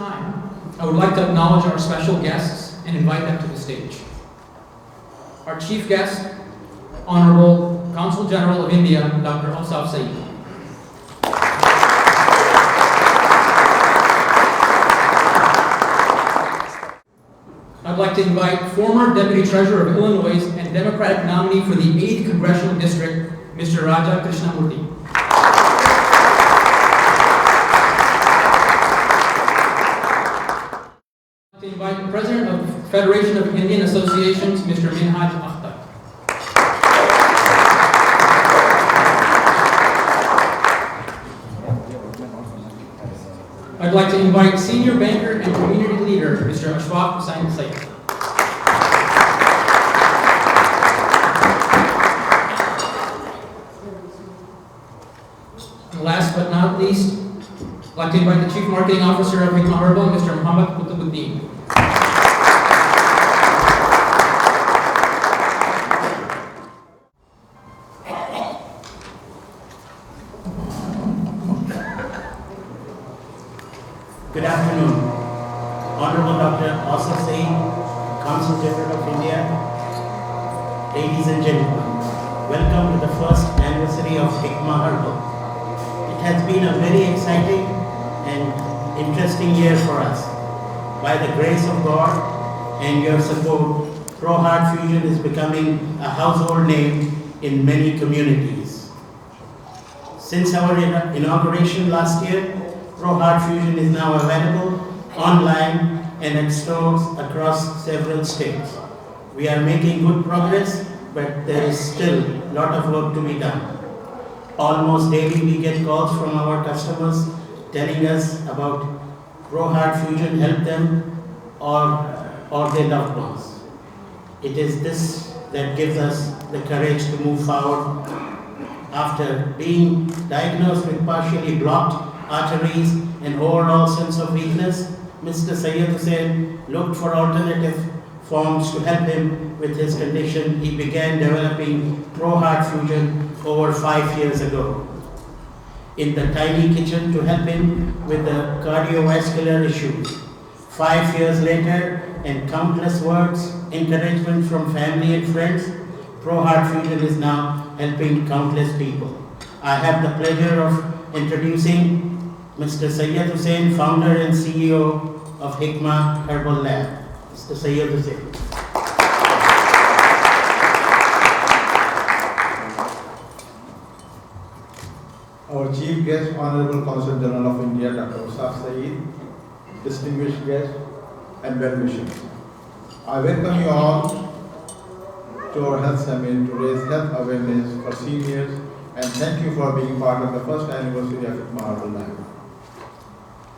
time, I would like to acknowledge our special guests and invite them to the stage. Our chief guest, Honorable Consul General of India, Dr. Awsaf Saeed. I'd like to invite former Deputy Treasurer of Illinois and Democratic nominee for the 8th Congressional District, Mr. Raja Krishnamurthy. I'd like to invite the President of the Federation of Indian Associations, Mr. Minhaj Akhtar. I'd like to invite Senior Banker and Community Leader, Mr. Ashfaq Hussain Sayyid. And last but not least, I'd like to invite the Chief Marketing Officer of Hikma Herbal, Mr. Muhammad Qutubuddin. Good afternoon. Honorable Dr. Awsaf Saeed, Consul General of India, ladies and gentlemen, welcome to the first anniversary of Hikma Herbal. It has been a very exciting and interesting year for us. By the grace of God and your support, Pro Heart Fusion is becoming a household name in many communities. Since our inauguration last year, Pro Heart Fusion is now available online and at stores across several states. We are making good progress, but there is still a lot of work to be done. Almost daily we get calls from our customers telling us about Pro Heart Fusion help them or their loved ones. It is this that gives us the courage to move forward. After being diagnosed with partially blocked arteries and overall sense of weakness, Mr. Sayyid Hussain looked for alternative forms to help him with his condition. He began developing Pro Heart Fusion over 5 years ago in the tiny kitchen to help him with the cardiovascular issues. 5 years later, and countless words, encouragement from family and friends, Pro Heart Fusion is now helping countless people. I have the pleasure of introducing Mr. Sayyid Hussain, founder and CEO of Hikma Herbal Lab. Mr. Sayyid Hussain. Our Chief Guest, Honorable Consul General of India, Dr. Awsaf Saeed, distinguished guests and well-wishers. I welcome you all to our health summit to raise health awareness for seniors, and thank you for being part of the first anniversary of Hikma Herbal Lab.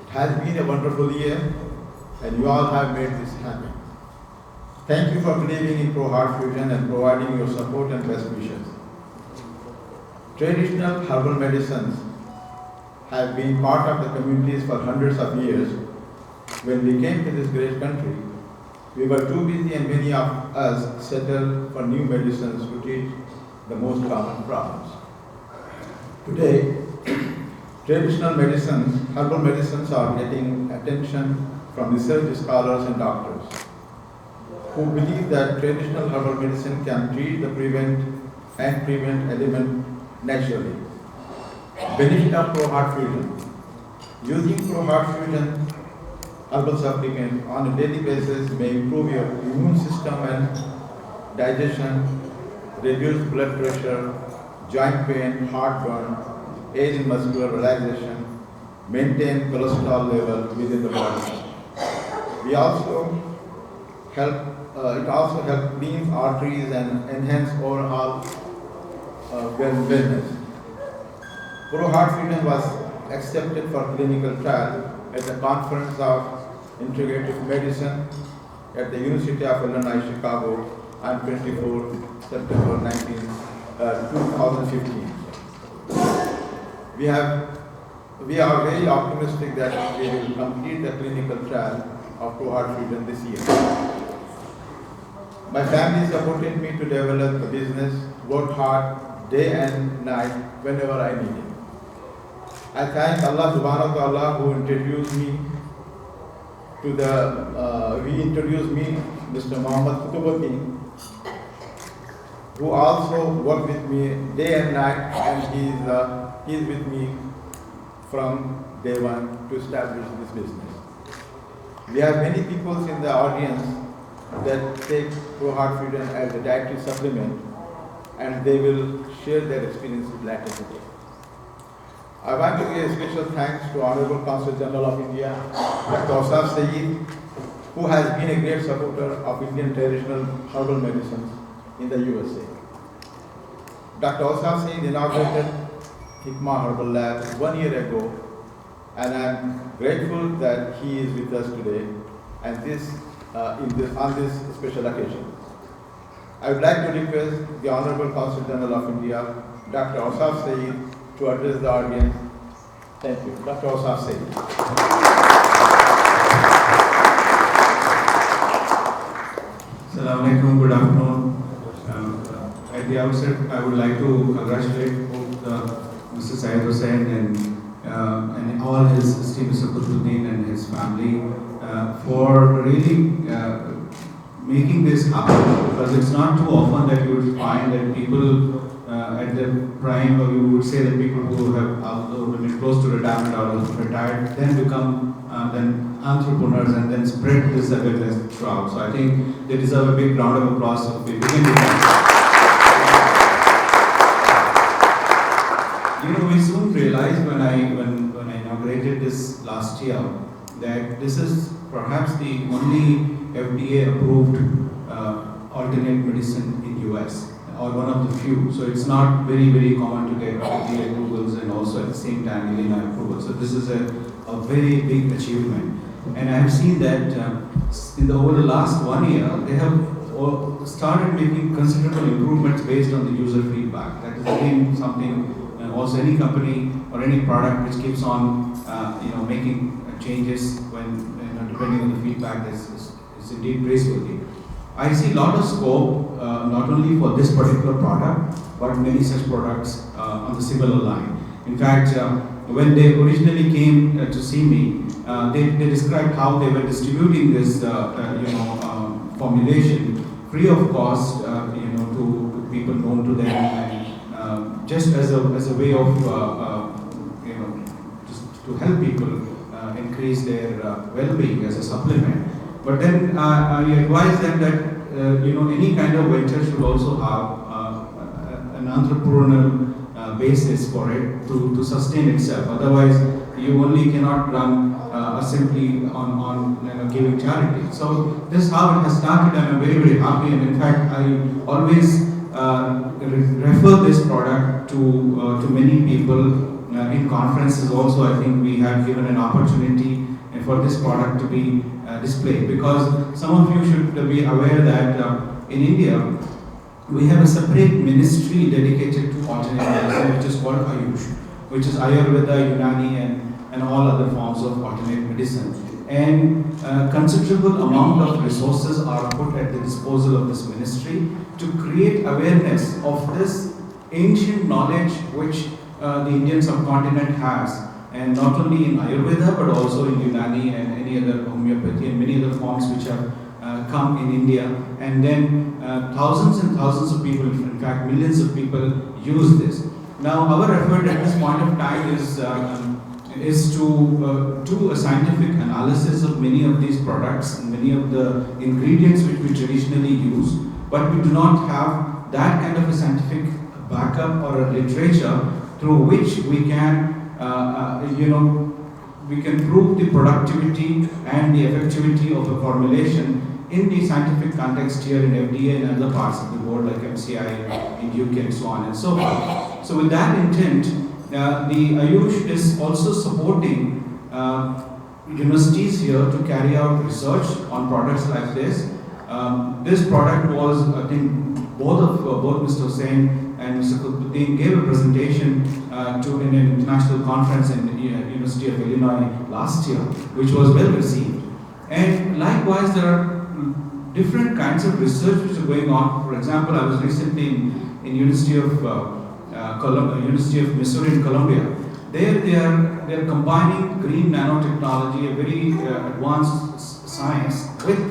It has been a wonderful year, and you all have made this happen. Thank you for believing in Pro Heart Fusion and providing your support and best wishes. Traditional herbal medicines have been part of the communities for hundreds of years. When we came to this great country, we were too busy and many of us settled for new medicines to treat the most common problems. Today, traditional medicines, herbal medicines are getting attention from research scholars and doctors who believe that traditional herbal medicine can treat the prevent element naturally. Benefit of Pro Heart Fusion. Using Pro Heart Fusion herbal supplement on a daily basis may improve your immune system and digestion, reduce blood pressure, joint pain, heartburn, aid in muscular relaxation, maintain cholesterol level within the body. It also helps clean arteries and enhance overall wellness. Pro Heart Fusion was accepted for clinical trial at the Conference of Integrative Medicine at the University of Illinois, Chicago on 24 September 2015. We are very optimistic that we will complete the clinical trial of Pro Heart Fusion this year. My family supported me to develop the business, worked hard day and night whenever I needed. I thank Allah subhanahu wa ta'ala who introduced me he introduced me, Mr. Mohammed Kutubuddin, who also worked with me day and night, and he's with me from day one to establish this business. We have many people in the audience that take Pro Heart Freedom as a dietary supplement, and they will share their experiences later today. I want to give a special thanks to Honorable Consul General of India, Dr. Osaf Saeed, who has been a great supporter of Indian traditional herbal medicines in the USA. Dr. Osaf Saeed inaugurated Hikma Herbal Lab 1 year ago, and I am grateful that he is with us today and on this special occasion. I would like to request the Honorable Consul General of India, Dr. Osaf Saeed, to address the audience. Thank you. Dr. Osaf Saeed. Assalamu alaikum, good afternoon. At the outset, I would like to congratulate both Mr. Syed Hussain and all his esteemed Mr. Kutubuddin and his family for really making this happen, because it's not too often that you would find that people at the prime, or you would say that people who have been close to retirement or retired then become then entrepreneurs and then spread this awareness throughout. So I think they deserve a big round of applause. So we begin with that. We soon realized when I inaugurated this last year that this is perhaps the only FDA approved alternate medicine in US, or one of the few. So it's not very, very common to get FDA approvals and also at the same time Illinois approval. So this is a very big achievement. And I have seen that over the last 1 year, they have started making considerable improvements based on the user feedback. That is again something, also any company or any product which keeps on making changes when depending on the feedback is indeed praiseworthy. I see a lot of scope not only for this particular product but many such products on the similar line. In fact, when they originally came to see me, they described how they were distributing this formulation free of cost to people known to them, and just as a way of just to help people increase their well-being as a supplement. But then I advise them that any kind of venture should also have an entrepreneurial basis for it to sustain itself. Otherwise, you only cannot run simply on giving charity. So this is how it has started, and I'm very, very happy. And in fact, I always refer this product to many people in conferences. Also, I think we have given an opportunity for this product to be displayed, because some of you should be aware that in India we have a separate ministry dedicated to alternate medicine, which is called Ayush, which is Ayurveda, Unani, and all other forms of alternate medicine. And considerable amount of resources are put at the disposal of this ministry to create awareness of this ancient knowledge which the Indian subcontinent has, and not only in Ayurveda but also in Unani and any other homeopathy and many other forms which have come in India. And then thousands and thousands of people, in fact millions of people, use this. Now our effort at this point of time is to do a scientific analysis of many of these products and many of the ingredients which we traditionally use, but we do not have that kind of a scientific backup or a literature through which we can prove the productivity and the effectivity of a formulation in the scientific context here in FDA and other parts of the world like MCI in UK and so on and so forth. So with that intent, the Ayush is also supporting universities here to carry out research on products like this. This product was, I think, both Mr. Hussain and Mr. Kutubuddin gave a presentation in an international conference in the University of Illinois last year, which was well received. And likewise, there are different kinds of research which are going on. For example, I was recently in University of Missouri in Columbia. There they are combining green nanotechnology, a very advanced science with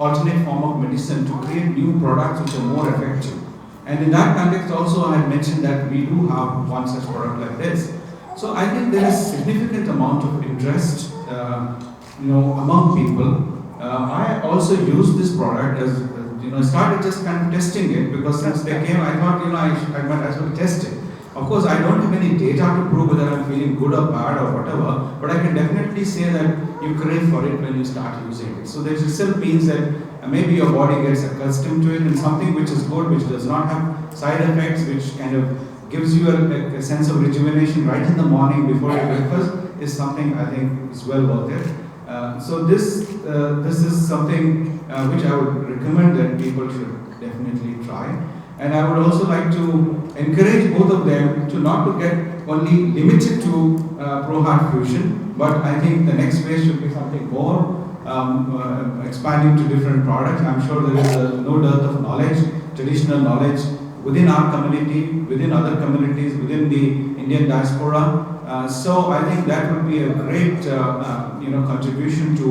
alternate form of medicine to create new products which are more effective. And in that context also I had mentioned that we do have one such product like this. So I think there is significant amount of interest among people. I also use this product as I started just kind of testing it because since they came I thought I might as well test it. Of course, I don't have any data to prove whether I'm feeling good or bad or whatever, but I can definitely say that you crave for it when you start using it. So this itself means that maybe your body gets accustomed to it, and something which is good, which does not have side effects, which kind of gives you a sense of rejuvenation right in the morning before your breakfast, is something I think is well worth it. So this is something which I would recommend that people should definitely try. And I would also like to encourage both of them to not to get only limited to Pro-Heart Fusion, but I think the next phase should be something more expanding to different products. I'm sure there is no dearth of knowledge, traditional knowledge within our community, within other communities, within the Indian diaspora. So I think that would be a great contribution to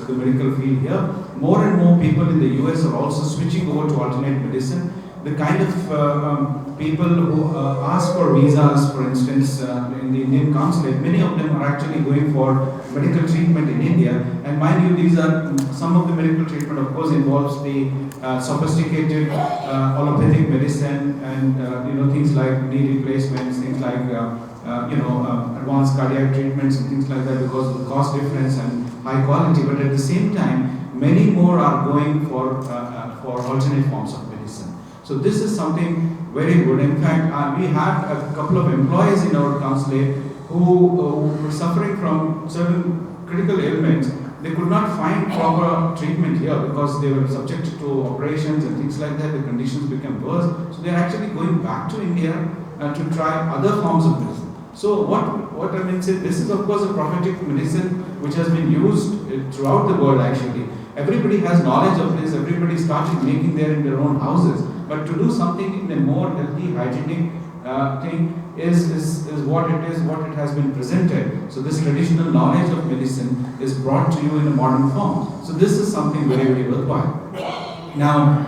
the medical field here. More and more people in the US are also switching over to alternate medicine. The kind of people who ask for visas, for instance, in the Indian consulate, many of them are actually going for medical treatment in India. And mind you, these are some of the medical treatment, of course, involves the sophisticated allopathic medicine and things like knee replacements, things like advanced cardiac treatments and things like that because of the cost difference and high quality. But at the same time, many more are going for alternate forms of medicine. So this is something very good. In fact, we had a couple of employees in our consulate who were suffering from certain critical ailments. They could not find proper treatment here because they were subjected to operations and things like that. The conditions became worse. So they are actually going back to India to try other forms of medicine. So what I mean is, this is of course a prophetic medicine which has been used throughout the world actually. Everybody has knowledge of this. Everybody started making there in their own houses. But to do something in a more healthy, hygienic thing is what it is, what it has been presented. So this traditional knowledge of medicine is brought to you in a modern form. So this is something very, very worthwhile. Now,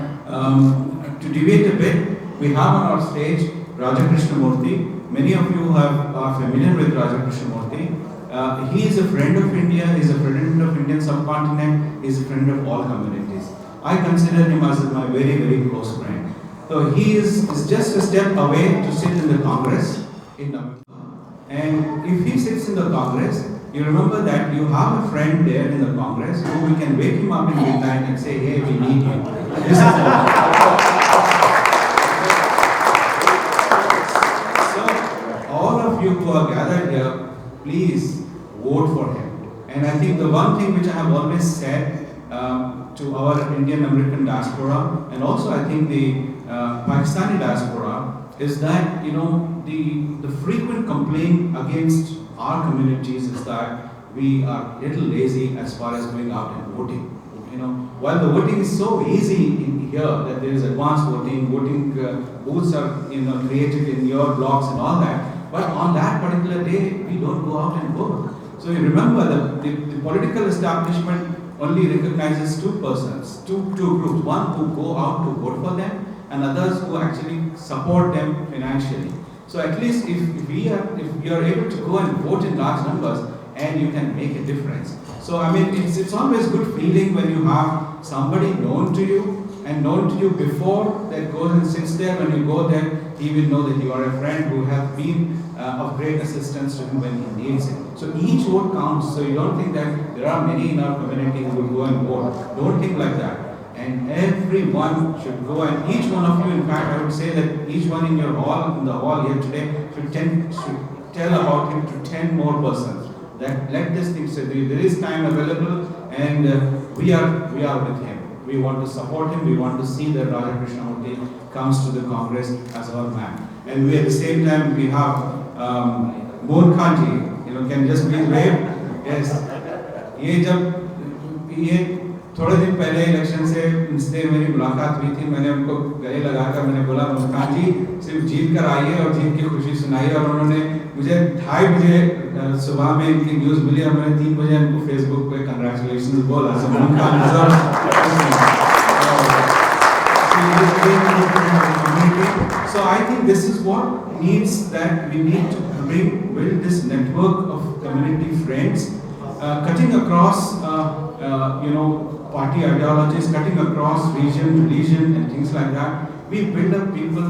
to deviate a bit, we have on our stage Raja Krishnamurthy. Many of you are familiar with Raja Krishnamurthy. He is a friend of India, he is a friend of Indian subcontinent, he is a friend of all communities. I consider him as my very, very close friend. So he is just a step away to sit in the Congress in Tamil Nadu. And if he sits in the Congress, you remember that you have a friend there in the Congress who we can wake him up in midnight and say, hey, we need you. This is so all of you who are gathered here, please vote for him. And I think the one thing which I have always said to our Indian American diaspora, and also I think the Pakistani diaspora, is that the frequent complaint against our communities is that we are a little lazy as far as going out and voting. While the voting is so easy in here that there is advanced voting booths are created in your blocks and all that, but on that particular day we don't go out and vote. So you remember the political establishment only recognizes two persons, two groups, one who go out to vote for them and others who actually support them financially. So at least if you are able to go and vote in large numbers, and you can make a difference. So I mean, it's always good feeling when you have somebody known to you and known to you before that goes and sits there. When you go there, he will know that you are a friend who has been of great assistance to him when he needs it. So each vote counts. So you don't think that there are many in our community who will go and vote. Don't think like that. And everyone should go, and each one of you, in fact, I would say that each one in the hall here today should tell about him to 10 more persons. That let this thing say there is time available, and we are with him. We want to support him. We want to see that Raja Krishnamurthy comes to the Congress as our man. And we at the same time we have Mohan Khanji, can just please wave. Yes. ये थोड़े दिन पहले election से मेरी मुलाकात हुई थी. मैंने उनको गले लगाकर मैंने बोला, मुस्कान जी सिर्फ जीत कर आइए और जीत की खुशी सुनाइए. और उन्होंने मुझे 2:30 बजे सुबह में इनकी न्यूज़ मिली और मैंने 3 बजे इनको फेसबुक पे कंग्रेचुलेशन बोला So I think this is what needs, that we need to build this network of community friends, cutting across party ideologies, cutting across region, religion and things like that. We build up people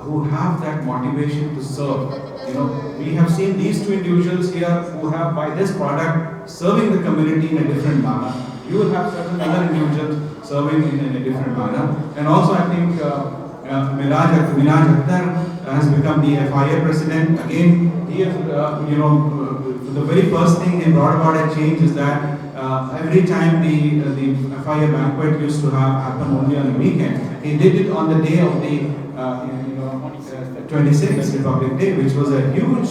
who have that motivation to serve. We have seen these two individuals here who have, by this product, serving the community in a different manner. You will have certain other individuals serving in a different manner. And also I think Minaj Akhtar has become the FIA president. Again, he is, the very first thing he brought about a change is that every time the FIA banquet used to happen only on the weekend, he did it on the day of the 26th Republic Day, which was a huge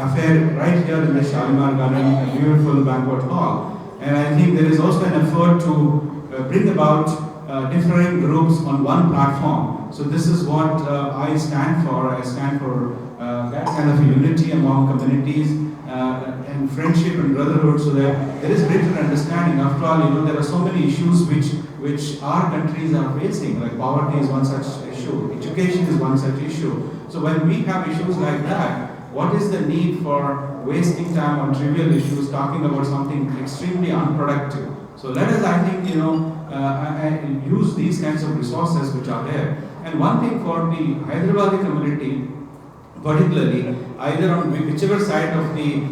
affair right here in the Shalimar Garden, a beautiful banquet hall. And I think there is also an effort to bring about different groups on one platform. So this is what I stand for. I stand for that kind of unity among communities and friendship and brotherhood, so that there is greater understanding. After all, there are so many issues which our countries are facing, like poverty is one such issue, education is one such issue. So when we have issues like that, what is the need for wasting time on trivial issues, talking about something extremely unproductive? So let us, I think, use these kinds of resources which are there. And one thing for the Hyderabadi community, particularly, either on whichever side of the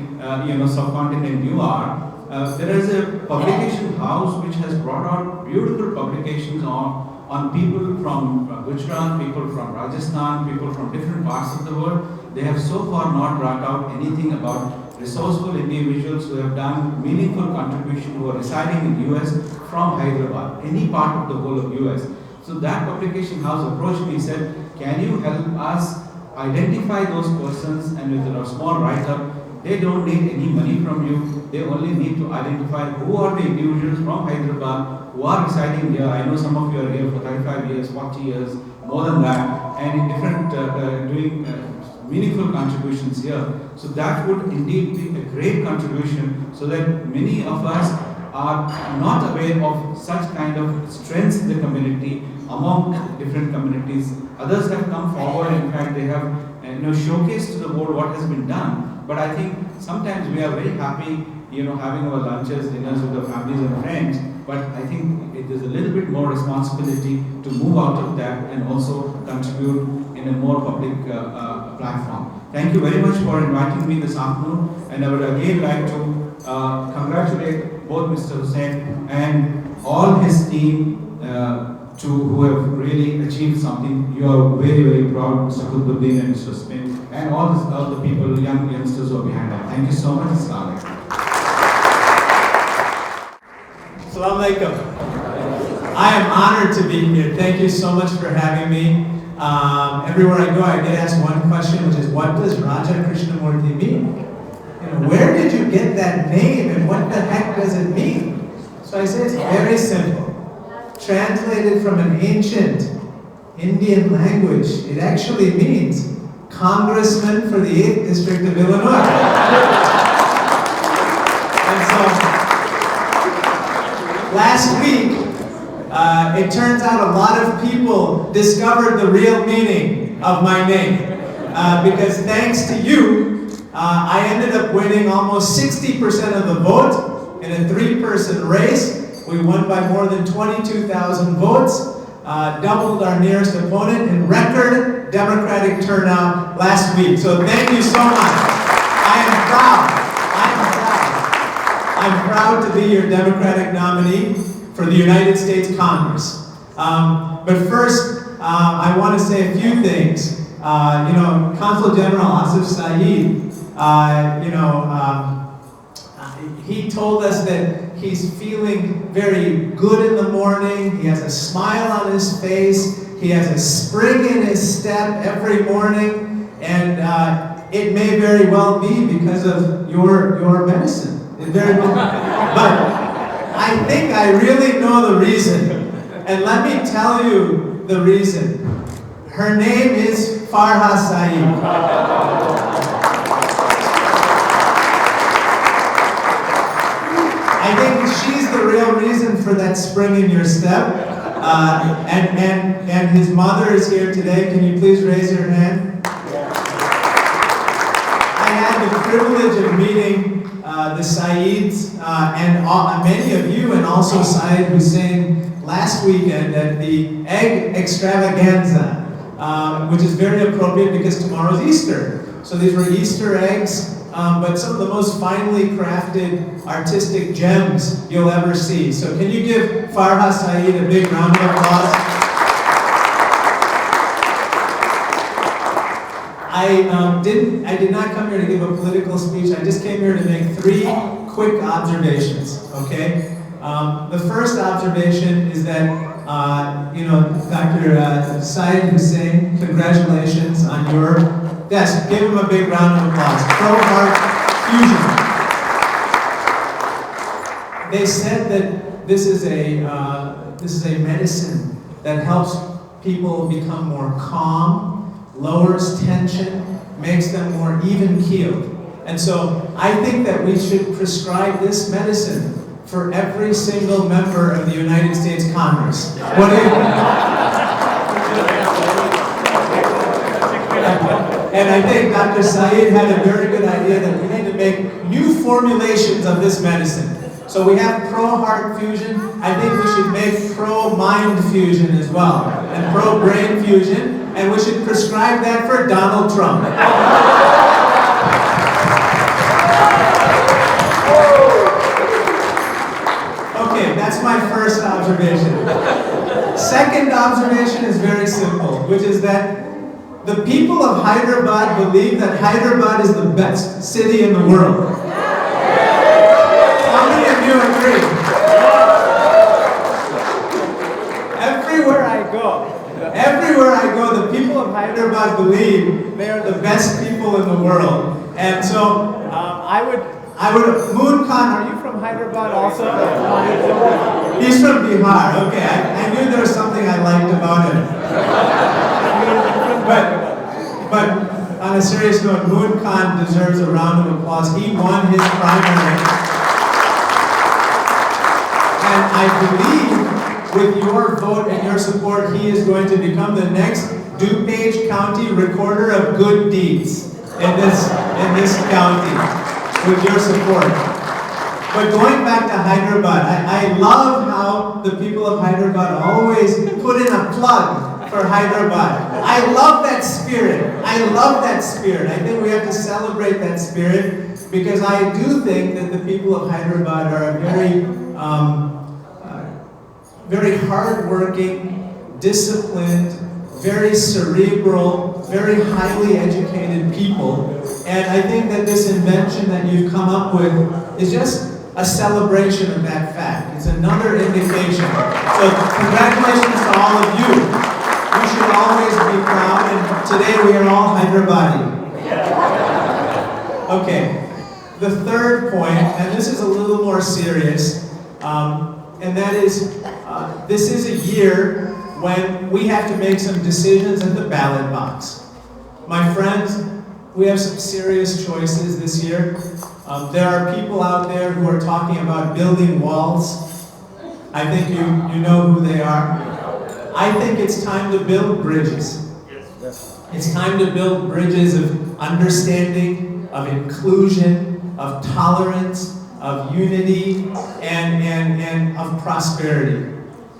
subcontinent you are, there is a publication house which has brought out beautiful publications on people from Gujarat, people from Rajasthan, people from different parts of the world. They have so far not brought out anything about resourceful individuals who have done meaningful contribution, who are residing in US from Hyderabad, any part of the whole of US. So that publication house approached me and said, can you help us identify those persons, and with a small write-up, they don't need any money from you, they only need to identify who are the individuals from Hyderabad who are residing here. I know some of you are here for 35 years, 40 years, more than that, and in different, doing meaningful contributions here. So that would indeed be a great contribution, so that many of us are not aware of such kind of strengths in the community, among different communities. Others have come forward, in fact they have showcased to the world what has been done. But I think sometimes we are very happy, having our lunches, dinners with our families and friends. But I think it is a little bit more responsibility to move out of that and also contribute in a more public platform. Thank you very much for inviting me this afternoon, and I would again like to congratulate both Mr. Hussain and all his team who have really achieved something. You are very, very proud, Mr. Qutbuddin and Mr. Smith, and all the people, youngsters who are behind that. Thank you so much. Assalamu alaikum. I am honored to be here. Thank you so much for having me. Everywhere I go, I get asked one question, which is, what does Raja Krishnamurti mean? Where did you get that name, and what the heck does it mean? So I say it's very simple. Translated from an ancient Indian language, it actually means Congressman for the 8th District of Illinois. And so, last week, it turns out a lot of people discovered the real meaning of my name. Because thanks to you, I ended up winning almost 60% of the vote in a 3-person race. We won by more than 22,000 votes, doubled our nearest opponent in record Democratic turnout last week. So thank you so much. I am proud. I'm proud to be your Democratic nominee for the United States Congress. But first, I want to say a few things. Consul General Asif Saeed, he told us that he's feeling very good in the morning. He has a smile on his face. He has a spring in his step every morning. And it may very well be because of your medicine. It very well. But I think I really know the reason. And let me tell you the reason. Her name is Farha Saeed. she's the real reason for that spring in your step. And his mother is here today. Can you please raise your hand? I had the privilege of meeting the Saids and many of you, and also Said Hussein last weekend at the egg extravaganza, which is very appropriate because tomorrow's Easter. So these were Easter eggs, but some of the most finely crafted artistic gems you'll ever see. So can you give Farha Saeed a big round of applause? I did not come here to give a political speech. I just came here to make 3 quick observations, okay? The first observation is that, Dr. Syed Hussein, congratulations on your desk. Give him a big round of applause. Pro-Heart Fusion. They said that this is a medicine that helps people become more calm, lowers tension, makes them more even-keeled. And so I think that we should prescribe this medicine for every single member of the United States Congress. What do you think? And I think Dr. Saeed had a very good idea that we need to make new formulations of this medicine. So we have pro-heart fusion. I think we should make pro-mind fusion as well, and pro-brain fusion. And we should prescribe that for Donald Trump. Okay, that's my first observation. Second observation is very simple, which is that the people of Hyderabad believe that Hyderabad is the best city in the world. How many of you agree? Everywhere I go, the people of Hyderabad believe they are the best people in the world. And so Moon Khan, are you from Hyderabad also? He's from Bihar. Okay, I knew there was something I liked about him. But on a serious note, Moon Khan deserves a round of applause. He won his primary. And I believe with your vote and your support, he is going to become the next DuPage County Recorder of Good Deeds in this county, with your support. But going back to Hyderabad, I love how the people of Hyderabad always put in a plug for Hyderabad. I love that spirit. I think we have to celebrate that spirit, because I do think that the people of Hyderabad are a very hard-working, disciplined, very cerebral, very highly educated people. And I think that this invention that you've come up with is just a celebration of that fact. It's another indication. So congratulations to all of you. You should always be proud, and today we are all Hyderabadi. Okay, the third point, and this is a little more serious, and that is, this is a year when we have to make some decisions at the ballot box. My friends, we have some serious choices this year. There are people out there who are talking about building walls. I think you know who they are. I think it's time to build bridges. It's time to build bridges of understanding, of inclusion, of tolerance, of unity, and of prosperity.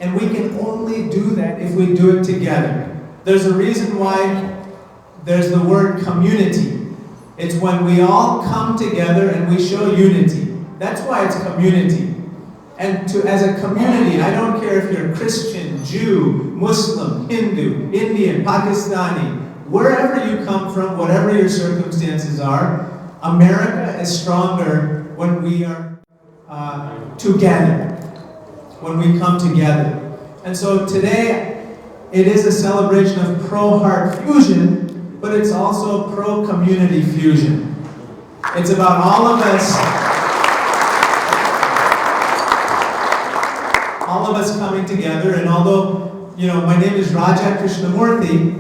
And we can only do that if we do it together. There's a reason why there's the word community. It's when we all come together and we show unity. That's why it's community. And as a community, I don't care if you're Christian, Jew, Muslim, Hindu, Indian, Pakistani, wherever you come from, whatever your circumstances are, America is stronger when we are together, when we come together. And so today, it is a celebration of pro-heart fusion, but it's also pro-community fusion. It's about all of us coming together. And although, my name is Raja Krishnamurthy,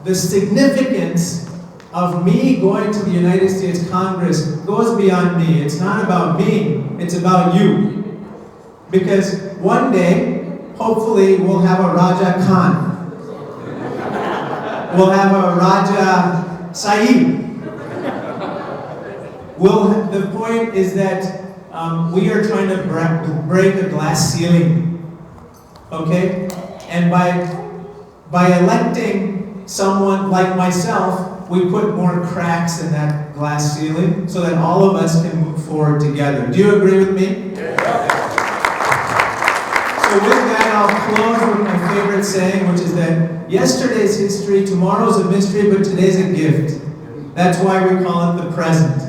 the significance of me going to the United States Congress goes beyond me. It's not about me, it's about you. because one day, hopefully, we'll have a Raja Khan. We'll have a Raja Saeed. The point is that we are trying to break a glass ceiling, okay? And by electing someone like myself, we put more cracks in that glass ceiling so that all of us can move forward together. Do you agree with me? So with that, I'll close with my favorite saying, which is that yesterday's history, tomorrow's a mystery, but today's a gift. That's why we call it the present.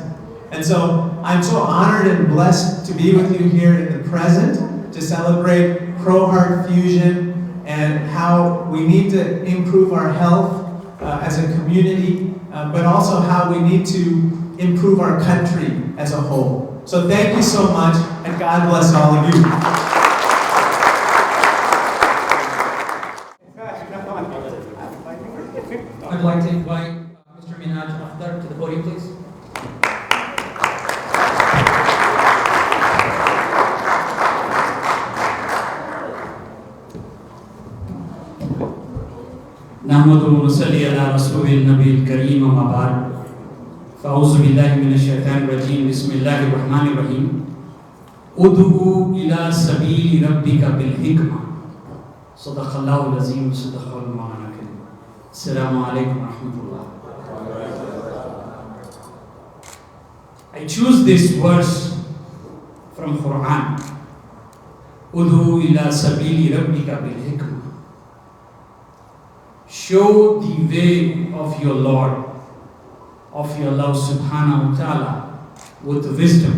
And so I'm so honored and blessed to be with you here in the present to celebrate Pro-Heart Fusion and how we need to improve our health as a community, but also how we need to improve our country as a whole. So thank you so much, and God bless all of you. I'd like to invite Mr. Minaj Akhtar to the podium, please. नहमदुहु व नसल्ली अला रसूलिल नबील करीम अम्मा बाद फ़अऊज़ु बिल्लाहि मिनश शैतानिर रजीम बिस्मिल्लाहिर रहमानिर रहीम उदउ इला सबील रब्बिका bill हिकमा सदक़ल्लाहुल अज़ीम सदक़ल मौलाना करीम अस्सलामु अलैकुम व रहमतुल्लाह। I choose this verse from Quran. Udu ila sabili rabbika bil hikma. Show the way of your Lord, of your Allah subhanahu wa ta'ala with wisdom.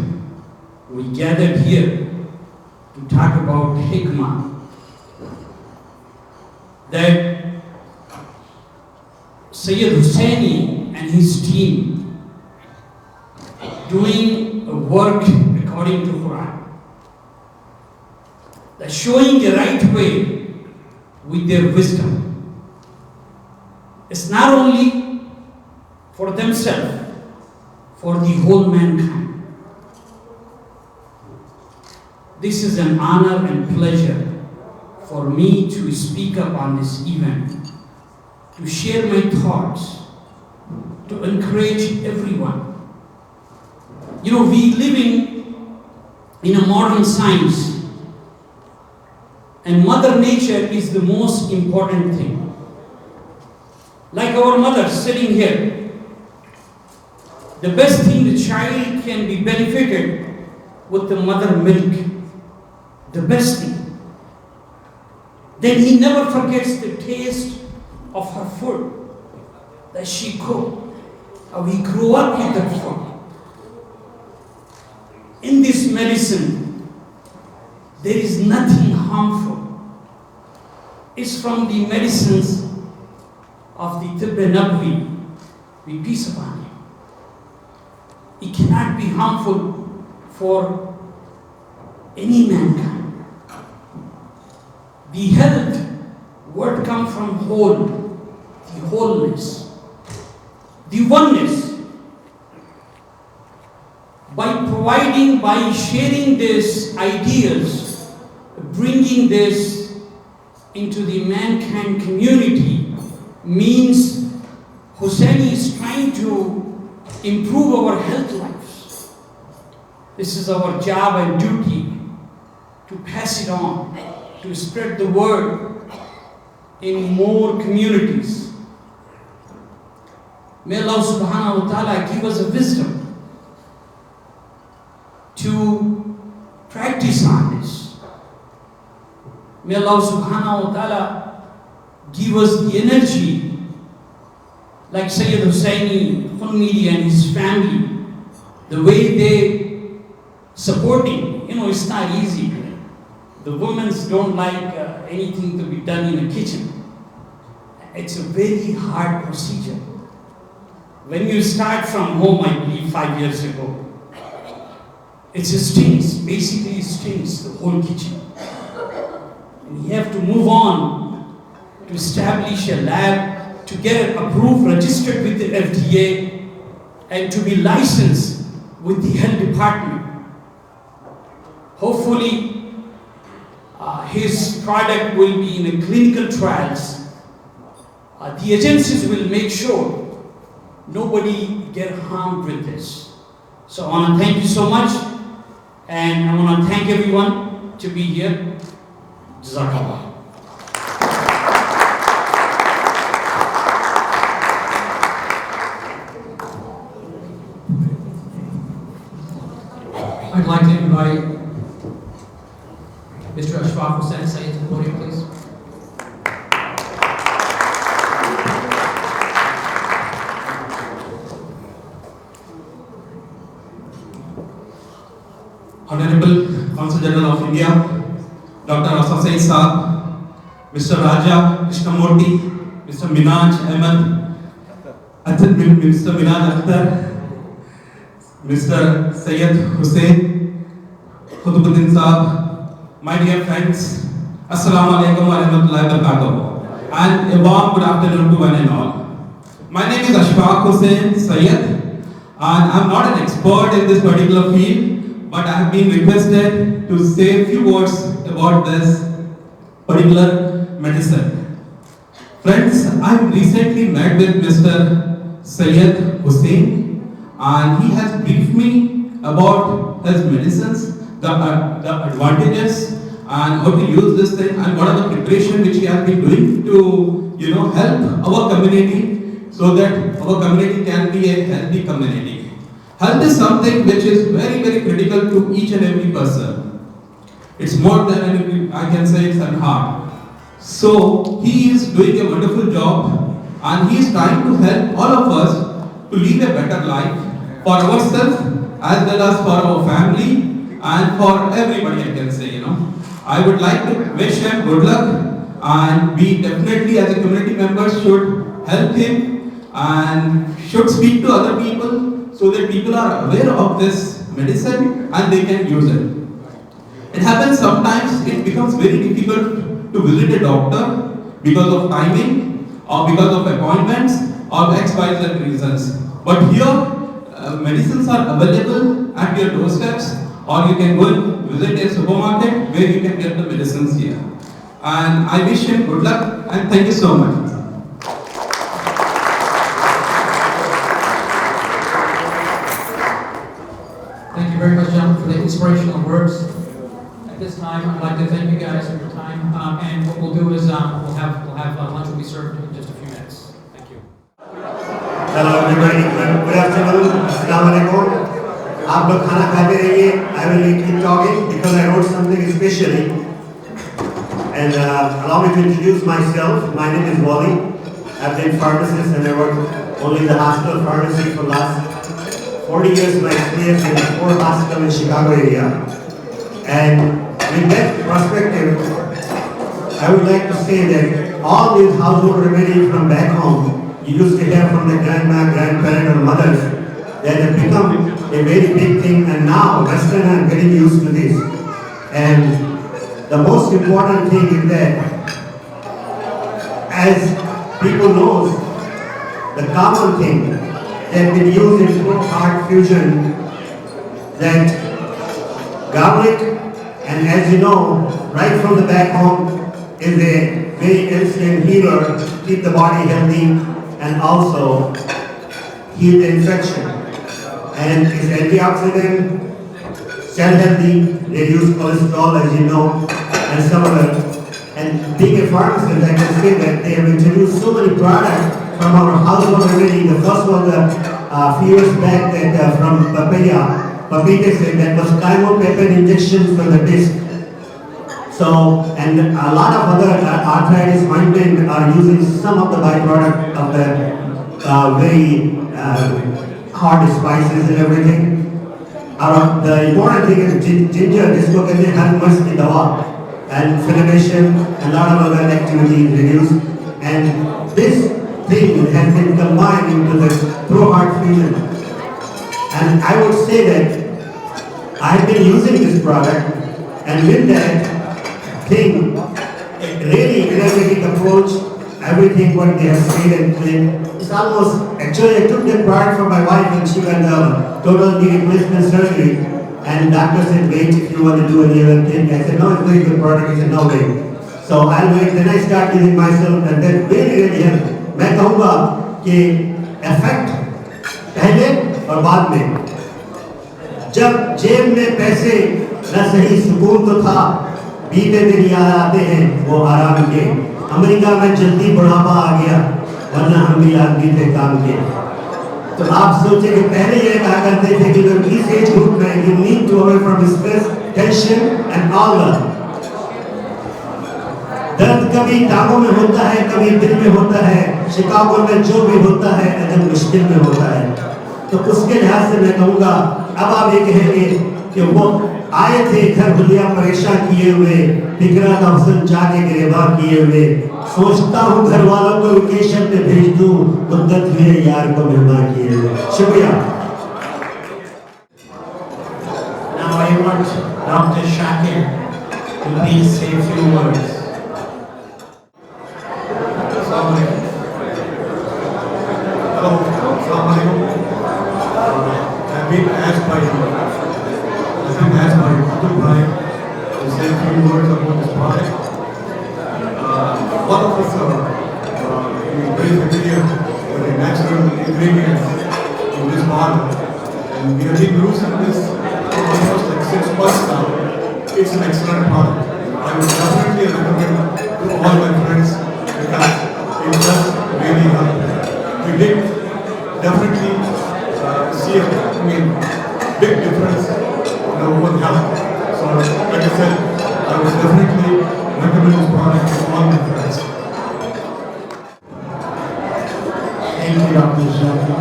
We gathered here to talk about Hikma. That Sayyid Hussaini and his team doing a work according to Quran. They're showing the right way with their wisdom. It's not only for themselves, for the whole mankind. This is an honor and pleasure for me to speak up on this event, to share my thoughts, to encourage everyone. You know, we living in a modern science, and Mother Nature is the most important thing. Like our mother sitting here, the best thing the child can be benefited with the mother milk, the best thing. Then he never forgets the taste of her food that she cooked, how he grew up with that food. In this medicine, there is nothing harmful. It's from the medicines of the Tibb Nabwi, be peace upon him. It cannot be harmful for any mankind. The health word comes from whole, the wholeness, the oneness. By providing, by sharing these ideas, bringing this into the mankind community, means Hussaini is trying to improve our health lives. This is our job and duty to pass it on, to spread the word in more communities. May Allah subhanahu wa ta'ala give us a wisdom to practice on this. May Allah subhanahu wa ta'ala give us the energy, like Sayyid Hussaini, Khunmidi and his family, the way they supporting. You know, it's not easy. The women don't like anything to be done in a kitchen. It's a very hard procedure. When you start from home, I believe 5 years ago, it stinks, basically it stinks, the whole kitchen. And you have to move on to establish a lab, to get it approved, registered with the FDA, and to be licensed with the health department. Hopefully, his product will be in a clinical trials, the agencies will make sure nobody get harmed with this. So I want to thank you so much, and I want to thank everyone to be here. Jazakallah. I'd like to invite Mr. Ashfaq Hussain Sayyid to the podium, please. Honorable Consul General of India, Dr. Asaf Said Saab, Mr. Raja Krishnamurti, Mr. Minaj Ahmed, Mr. Minaj Akhtar, Mr. Syed Hussain, Khutubuddin Saab, my dear friends, Assalamu alaikum wa rahmatullahi wa barakatuh, and a warm good afternoon to one and all. My name is Ashfaq Hussain Syed, and I am not an expert in this particular field, but I have been requested to say a few words about this particular medicine. Friends, I recently met with Mr. Syed Hussain, and he has briefed me about his medicines, the advantages, and how to use this thing, and what are the preparation which he has been doing to help our community, so that our community can be a healthy community. Health is something which is very, very critical to each and every person. It's more than anything, I can say it's an art. So he is doing a wonderful job, and he is trying to help all of us to live a better life for ourselves as well as for our family and for everybody, I can say. I would like to wish him good luck, and we definitely as a community members should help him and should speak to other people, so that people are aware of this medicine and they can use it. It happens sometimes it becomes very difficult to visit a doctor because of timing or because of appointments or XYZ reasons. But here, medicines are available at your doorsteps, or you can go and visit a supermarket where you can get the medicines here. And I wish him good luck, and thank you so much. Thank you very much, gentlemen, for the inspirational words. At this time, I'd like to thank you guys for your time. And what we'll do is we'll have lunch will be served in just a few minutes. Thank you. Hello everybody, good afternoon, Assalamu alaikum. आप लोग खाना खाते रहिए. I will keep talking because I wrote something especially. And allow me to introduce myself. My name is Wally. I've been pharmacist and I work only in the hospital pharmacy for the last 40 years of my experience in 4 hospitals in Chicago area. And with that perspective, I would like to say that all these household remedies from back home, you used to hear from the grandma, grandparent or mothers, that have become a very big thing, and now Westerners are getting used to this. And the most important thing is that, as people know, the common thing that been used in heart fusion, that garlic, and as you know, right from the back home, is a very instant healer to keep the body healthy and also heal the infection. And it's antioxidant, cell healthy, reduce cholesterol, as you know, and some other. And being a pharmacist, I can say that they have introduced so many products from our household remedy. The first was a few years back that from papaya said that was chymopeptide injection for the disc. So, and a lot of other arthritis ointment are using some of the byproduct of the very hard spices and everything. The important thing is ginger, this book has much in the wall, and inflammation, and a lot of other activities reduced. And this thing has been combined into the pro-heart fusion. And I would say that I've been using this product, and with that thing, really energetic approach, everything what they have said and played. It's almost, actually I took that product from my wife when she got total knee replacement surgery, And doctor said, wait, if you want to do any other thing. I said, no, it's very good product. He said, no, wait. So I'll wait. Then I start using myself, and that really helped. मैं कहूँगा कि effect पहले और बाद में. जब जेब में पैसे न सही सुकून तो था, बीते दिन याद आते हैं वो आराम के. अमेरिका में जल्दी बुढ़ापा आ गया, वरना हम भी आदमी थे काम के. तो आप सोचे कि पहले ये कहा करते थे कि इस एज ग्रुप में you need to avoid from stress, tension and all that. दर्द कभी टांगों में होता है, कभी दिल में होता है. शिकागो में जो भी होता है अगर मुश्किल में होता है. तो उसके लिहाज से मैं कहूँगा, अब आप ये कहेंगे कि वो आए थे घर भुलिया परेशान किए हुए, फिक्रा का हुस्न जाके गिरफ्तार किए हुए. सोचता हूँ घर वालों को वेकेशन पे भेज दूँ, मुद्दत हुए यार को मेहमान किए हुए. शुक्रिया. Now I want Dr. Shakir to please say a few words. Hello, Assalamu alaikum. I've been asked by Dr. Brian to say a few words about this product. One of us are very familiar with the natural ingredients in this model, and we have been using this for almost like 6 months now. It's an excellent product. I would definitely recommend to all my friends because it does really help. We did definitely see a big difference with health. So, like I said, I would definitely recommend this product to all my friends. Thank you, Dr. Shakir.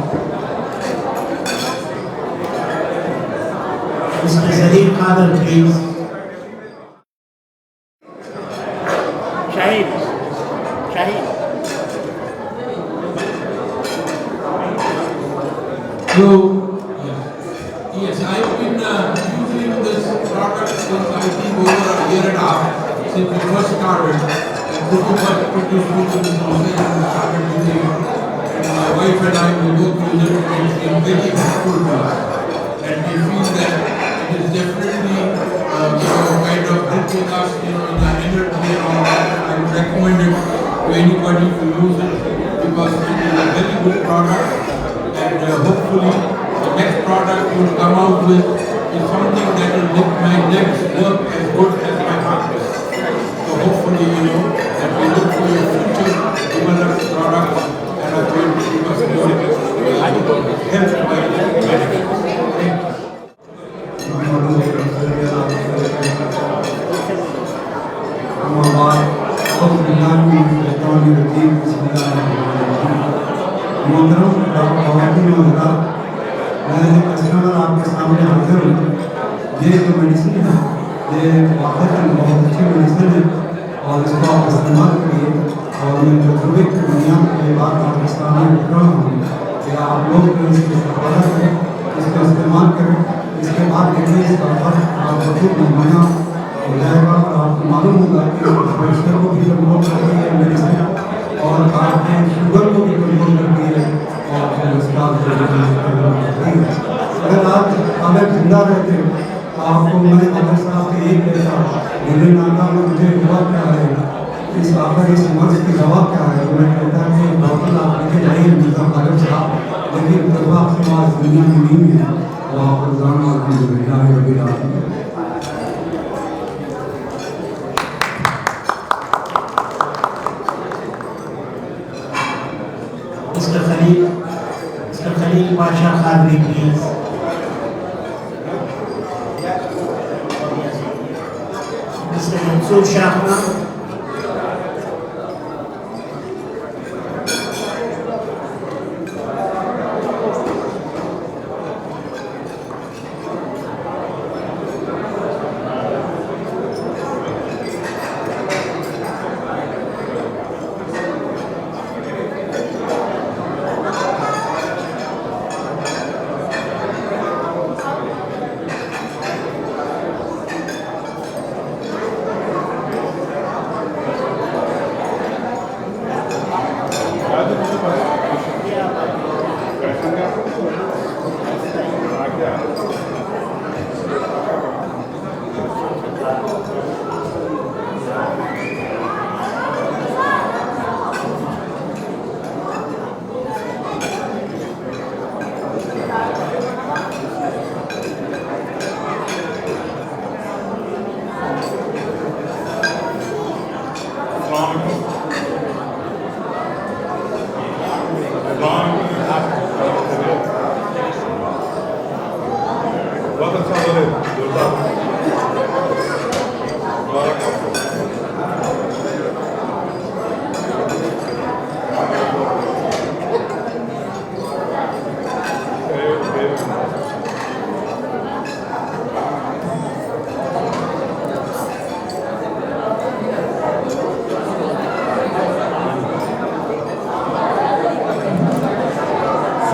Mr. Zaheer Khader, please. Shahid. So, yes, I've been using this product since I think over a year and a half, since we first started. And Kutu first introduced me to this process and started using it. And my wife and I will both use it, and it's been very helpful to us. And we feel that it is definitely kind of helping us in the energy and all that. I would recommend it to anybody to use it because it is a very good product. And hopefully the next product you will come out with is something that will make my legs work as good as my heart is. So hopefully that we look for your future developed products that are going to give us more health benefits. मैं customer आपके सामने हाजिर हूँ. ये जो medicine है ये वाकई बहुत अच्छी मेडिसिन है और इसको आप इस्तेमाल करिए. और मैं तजुर्बे की बुनियाद पर ये बात आपके सामने रख रहा हूँ कि आप लोग इसकी इस्तेमाल करें, इसका इस्तेमाल करें. इसके बाद देखिए इसका फर्क आप बहुत नुमाया हो जाएगा और आपको मालूम होगा कि प्रेशर को भी कंट्रोल करती है मेडिसिन और आपके शुगर को भी कंट्रोल करती है और अगर आप हमें जिंदा रहते आपको मैं अगर साहब से एक कहता मुझे नाता में मुझे हुआ क्या है इस आखिर इस मर्ज की दवा क्या है. तो मैं कहता कि डॉक्टर आप लेके जाइए मिर्जा खालिद साहब, लेकिन जब आपके पास दुनिया में नहीं है तो आप जान आपकी दुनिया में कभी रात में. Mr. Khalil Pasha Khadri, please. Mr. Mansoor Shahna.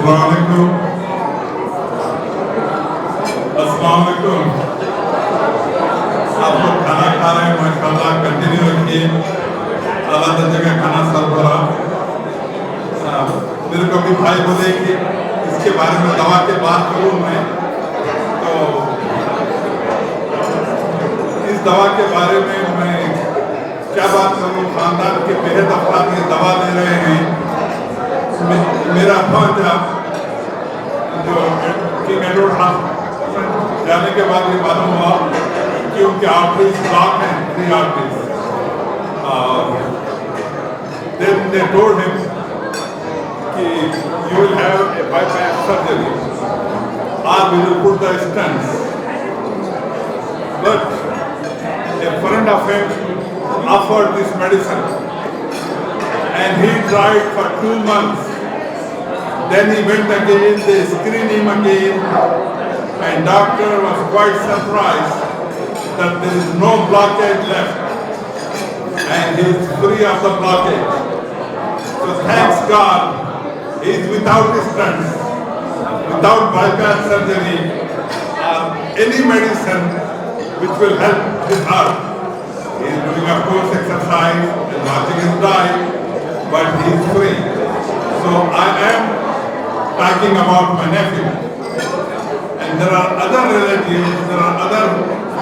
Assalamualaikum. Assalamualaikum. आप लोग खाना खा रहे हैं माशाल्लाह, कंटिन्यू रखिए। अल्लाह ताला का खाना सरबरा। मेरे को भी भाई बोले कि इसके बारे में दवा के बात करूँ मैं, तो इस दवा के बारे में मैं क्या बात करूँ। खानदान के बेहद अफराद ये दवा ले रहे हैं। मेरा भांजा जो किंग एडवर्ड हॉस्पिटल जाने के बाद ये मालूम हुआ कि उनके आर्टरीज ब्लॉक हैं, 3 arteries. Then they told him कि you will have a bypass surgery or we will put the stents. But a friend of him offered this medicine and he tried for 2 months. Then he went again, they screened him again, and doctor was quite surprised that there is no blockage left and he is free of the blockage. So thanks God, he is without stents, without bypass surgery or any medicine which will help his heart. He is doing of course exercise and watching his diet, but he is free. So I am talking about my nephew. And there are other relatives, there are other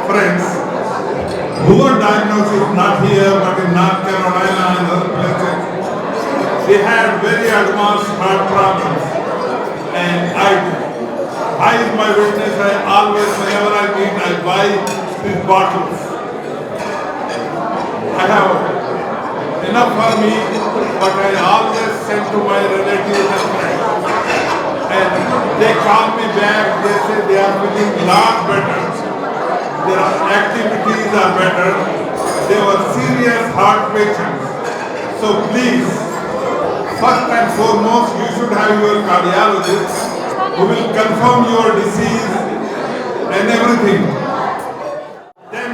friends who were diagnosed not here but in North Carolina and other places. They had very advanced heart problems. And I is my witness. I always, whenever I meet, I buy these bottles. I have enough for me, but I always send to my relatives and friends. And they call me back, they say they are feeling a lot better. Their activities are better. They were serious heart patients. So please, first and foremost, you should have your cardiologist who will confirm your disease and everything. Then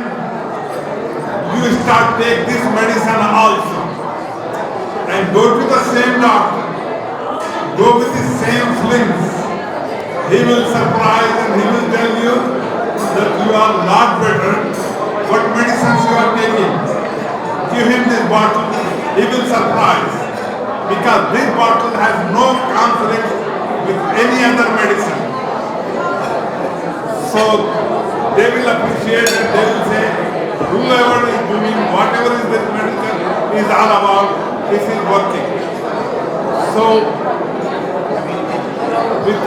you start take this medicine also and go to the same doctor. Go with the same slings. He will surprise and he will tell you that you are not better. What medicines you are taking? Give him this bottle. He will surprise. Because this bottle has no conflict with any other medicine. So they will appreciate and they will say, whoever is doing whatever is this medicine is all about, this is working. So with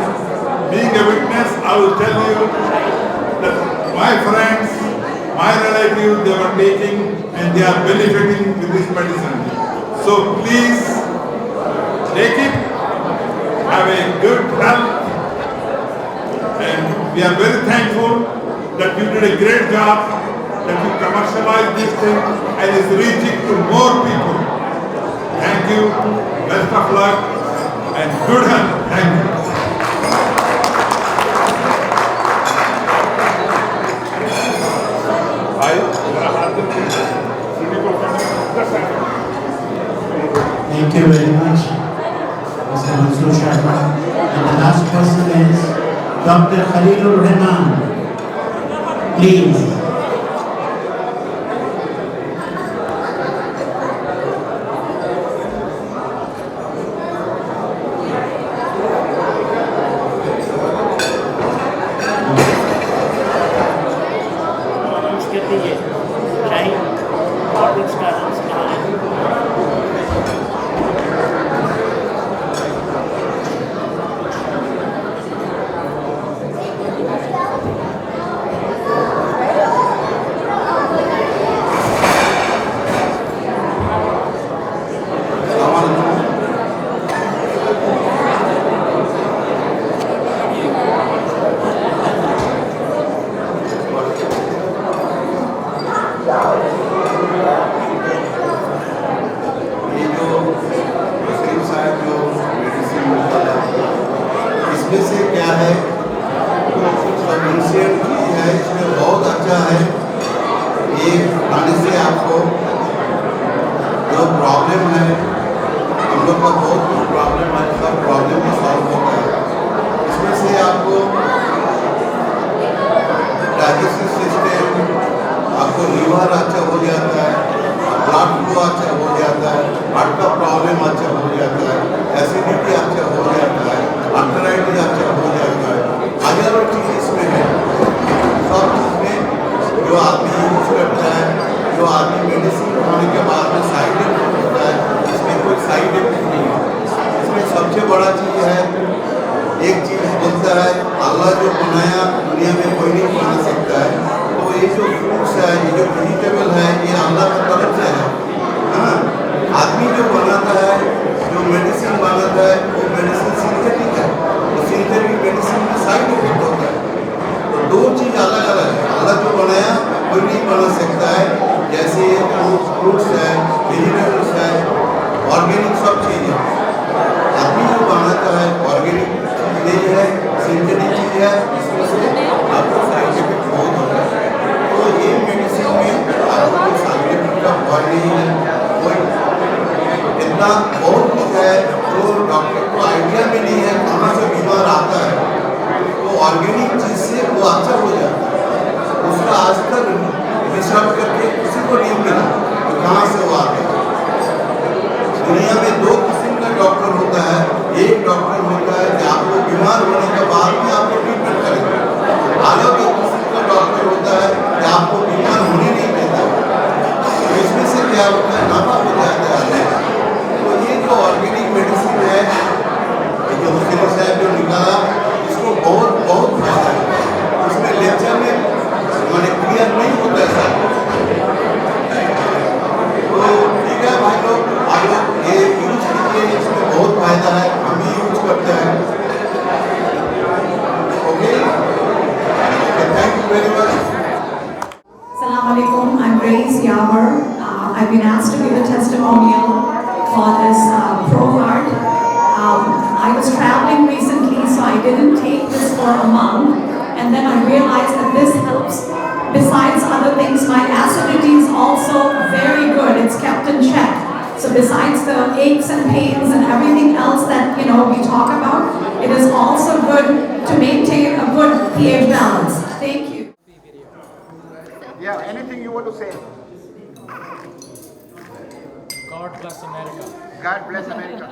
being a witness, I will tell you that my friends, my relatives, they were taking and they are benefiting with this medicine. So please take it, have a good health, and we are very thankful that you did a great job, that you commercialized this thing and is reaching to more people. Thank you, best of luck, and good health. Thank you. Thank you very much, Mr. Mansoor Sharma. And the last person is Dr. Khalilur Rahman. Please. खाने से आपको जो problem है, हम लोग का बहुत कुछ प्रॉब्लम है, सब प्रॉब्लम को सॉल्व होता है। इसमें से आपको डाइजेस्टिव सिस्टम, आपको लीवर अच्छा हो जाता है, ब्लड फ्लो अच्छा हो जाता है, हार्ट का प्रॉब्लम अच्छा हो जाता है, एसिडिटी अच्छा हो जाता है, आर्थराइटिस अच्छा हो जाता है। हजारों चीज़ इसमें है। सब चीज़ में जो आदमी यूज करता है, जो आदमी मेडिसिन खाने के बाद में साइड इफेक्ट होता है, इसमें कोई साइड इफेक्ट नहीं है। इसमें सबसे बड़ा चीज़ है, एक चीज़ बोलता है अल्लाह जो बनाया दुनिया में कोई नहीं बना सकता है। तो ये जो फ्रूट्स है, ये जो वेजिटेबल है, ये अल्लाह की तरफ से है। हाँ, आदमी जो बनाता है, जो मेडिसिन बनाता है, वो मेडिसिन सिंथेटिक है। तो सिंथेटिक मेडिसिन में साइड इफेक्ट होता है। तो दो चीज़ अलग अलग है। अल्लाह जो बनाया कोई नहीं बना सकता है। जैसे फ्रूट्स है, वेजिटेबल्स है, ऑर्गेनिक सब चीज़ है। आदमी जो बनाता है ऑर्गेनिक चीज़ नहीं है, सिंथेटिक चीज़ है, इसमें से आपको साइड इफेक्ट बहुत होता है। तो ये मेडिसिन में आपको कोई साइड इफेक्ट का भय नहीं है। कोई इतना बहुत कुछ है जो डॉक्टर को आइडिया भी नहीं है कहाँ से बीमार आता है। तो ऑर्गेनिक चीज़ से वो अच्छा हो जाता है। उसका आज तक रिसर्च करके किसी को नहीं मिला तो कहाँ से वो आता है। दुनिया में दो किस्म का डॉक्टर होता है। एक डॉक्टर होता है कि आपको बीमार होने के बाद में आपको ट्रीटमेंट करेगा। अलग एक किस्म का डॉक्टर होता है कि आपको बीमार होने नहीं देता। तो इसमें से क्या होता है, नाफा हो जाता है। तो ये जो ऑर्गेनिक मेडिसिन है, ये जो मुस्लिम साहब जो निकाला, इसको बहुत बहुत फायदा है। उसमें लेक्चर में मैंने क्लियर नहीं होता है सर। तो ठीक है भाई लोग, आप लोग ये यूज कीजिए, इसमें बहुत फायदा है, हम भी यूज करते हैं। Okay, thank you very much. Assalamu alaikum, I'm Grace Yamar. I've been asked to give a testimonial for this ProHeart. I was traveling recently, so I didn't take this for a month, and then I realized that this helps. Besides other things, my acidity is also very good. It's kept in check. So besides the aches and pains and everything else that we talk about, it is also good to maintain a good pH balance. Thank you. Yeah, anything you want to say? God bless America. God bless America.